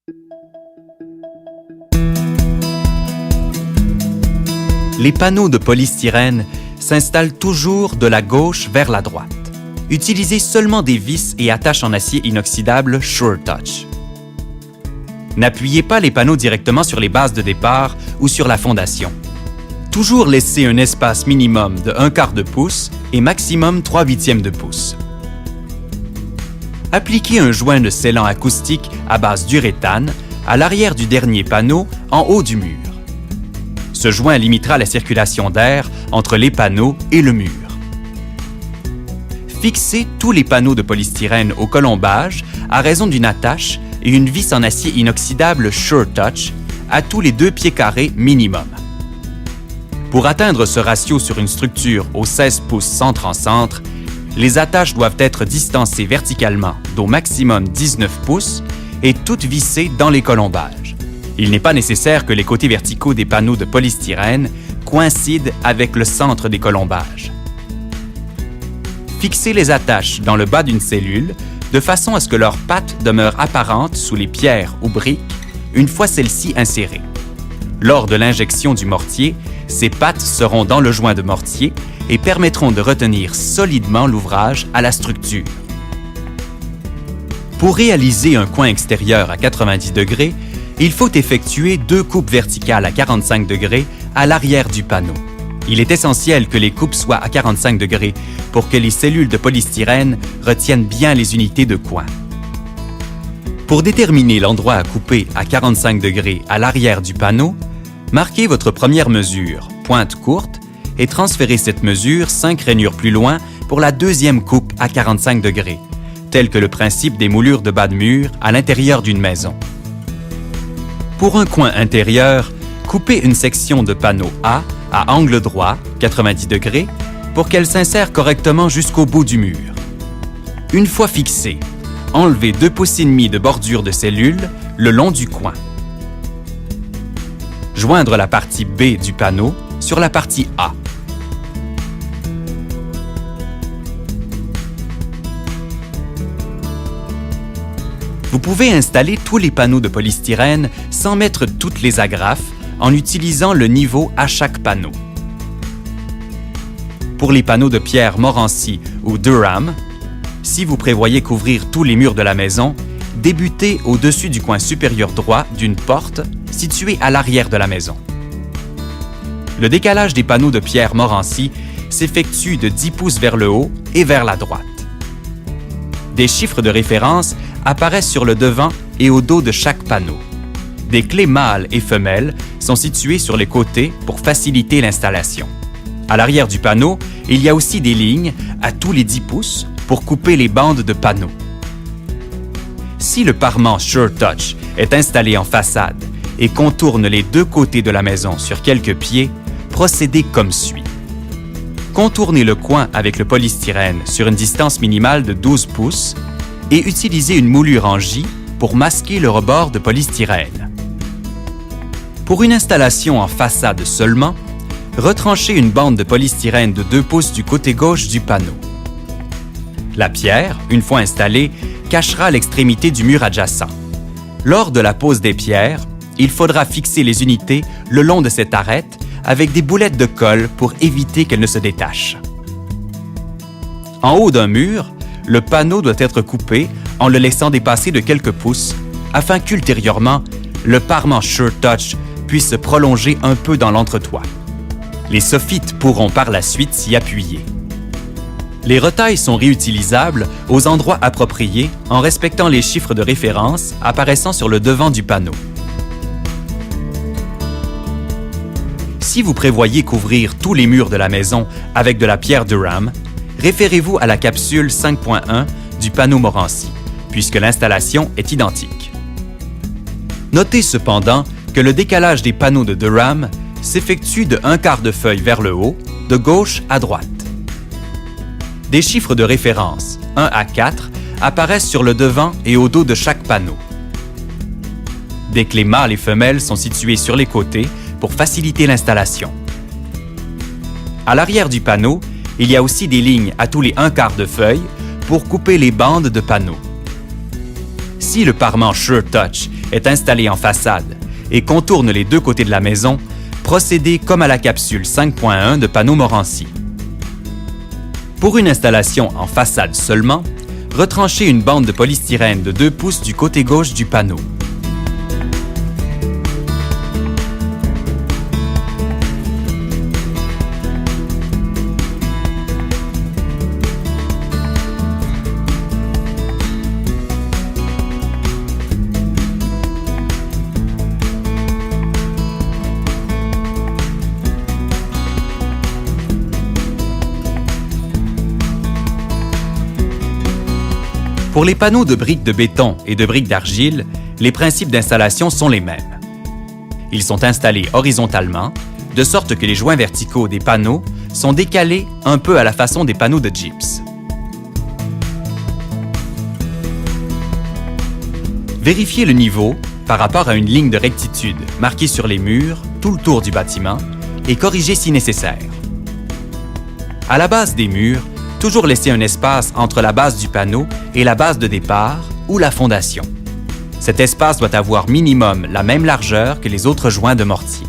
Les panneaux de polystyrène s'installent toujours de la gauche vers la droite. Utilisez seulement des vis et attaches en acier inoxydable SureTouch. N'appuyez pas les panneaux directement sur les bases de départ ou sur la fondation. Toujours laisser un espace minimum de 1/4 de pouce et maximum 3/8 de pouce. Appliquez un joint de scellant acoustique à base d'uréthane à l'arrière du dernier panneau en haut du mur. Ce joint limitera la circulation d'air entre les panneaux et le mur. Fixez tous les panneaux de polystyrène au colombage à raison d'une attache et une vis en acier inoxydable SureTouch à tous les 2 pieds carrés minimum. Pour atteindre ce ratio sur une structure au 16 pouces centre en centre, les attaches doivent être distancées verticalement d'au maximum 19 pouces et toutes vissées dans les colombages. Il n'est pas nécessaire que les côtés verticaux des panneaux de polystyrène coïncident avec le centre des colombages. Fixez les attaches dans le bas d'une cellule de façon à ce que leurs pattes demeurent apparentes sous les pierres ou briques une fois celles-ci insérées. Lors de l'injection du mortier, ces pattes seront dans le joint de mortier et permettront de retenir solidement l'ouvrage à la structure. Pour réaliser un coin extérieur à 90 degrés, il faut effectuer 2 coupes verticales à 45 degrés à l'arrière du panneau. Il est essentiel que les coupes soient à 45 degrés pour que les cellules de polystyrène retiennent bien les unités de coin. Pour déterminer l'endroit à couper à 45 degrés à l'arrière du panneau, marquez votre première mesure, pointe courte, et transférez cette mesure 5 rainures plus loin pour la deuxième coupe à 45 degrés, tel que le principe des moulures de bas de mur à l'intérieur d'une maison. Pour un coin intérieur, coupez une section de panneau A à angle droit, 90 degrés, pour qu'elle s'insère correctement jusqu'au bout du mur. Une fois fixée, enlevez 2,5 pouces de bordure de cellule le long du coin. Joindre la partie B du panneau sur la partie A. Vous pouvez installer tous les panneaux de polystyrène sans mettre toutes les agrafes en utilisant le niveau à chaque panneau. Pour les panneaux de pierre Morancy ou Durham, si vous prévoyez couvrir tous les murs de la maison, débutez au-dessus du coin supérieur droit d'une porte située à l'arrière de la maison. Le décalage des panneaux de pierre Morancy s'effectue de 10 pouces vers le haut et vers la droite. Des chiffres de référence apparaissent sur le devant et au dos de chaque panneau. Des clés mâles et femelles sont situées sur les côtés pour faciliter l'installation. À l'arrière du panneau, il y a aussi des lignes à tous les 10 pouces pour couper les bandes de panneaux. Si le parement SureTouch est installé en façade et contourne les 2 côtés de la maison sur quelques pieds, procédez comme suit. Contournez le coin avec le polystyrène sur une distance minimale de 12 pouces et utilisez une moulure en J pour masquer le rebord de polystyrène. Pour une installation en façade seulement, retranchez une bande de polystyrène de 2 pouces du côté gauche du panneau. La pierre, une fois installée, cachera l'extrémité du mur adjacent. Lors de la pose des pierres, il faudra fixer les unités le long de cette arête avec des boulettes de colle pour éviter qu'elles ne se détachent. En haut d'un mur, le panneau doit être coupé en le laissant dépasser de quelques pouces afin qu'ultérieurement, le parement SureTouch puisse se prolonger un peu dans l'entretoit. Les soffites pourront par la suite s'y appuyer. Les retailles sont réutilisables aux endroits appropriés en respectant les chiffres de référence apparaissant sur le devant du panneau. Si vous prévoyez couvrir tous les murs de la maison avec de la pierre Durham, référez-vous à la capsule 5.1 du panneau Morancy, puisque l'installation est identique. Notez cependant que le décalage des panneaux de Durham s'effectue de 1/4 de feuille vers le haut, de gauche à droite. Des chiffres de référence 1 à 4 apparaissent sur le devant et au dos de chaque panneau. Des clés mâles et femelles sont situées sur les côtés pour faciliter l'installation. À l'arrière du panneau, il y a aussi des lignes à tous les 1/4 de feuille pour couper les bandes de panneaux. Si le parement SureTouch est installé en façade et contourne les deux côtés de la maison, procédez comme à la capsule 5.1 de panneaux Morancy. Pour une installation en façade seulement, retranchez une bande de polystyrène de 2 pouces du côté gauche du panneau. Pour les panneaux de briques de béton et de briques d'argile, les principes d'installation sont les mêmes. Ils sont installés horizontalement, de sorte que les joints verticaux des panneaux sont décalés un peu à la façon des panneaux de gypse. Vérifiez le niveau par rapport à une ligne de rectitude marquée sur les murs tout le tour du bâtiment et corrigez si nécessaire. À la base des murs, toujours laisser un espace entre la base du panneau et la base de départ ou la fondation. Cet espace doit avoir minimum la même largeur que les autres joints de mortier.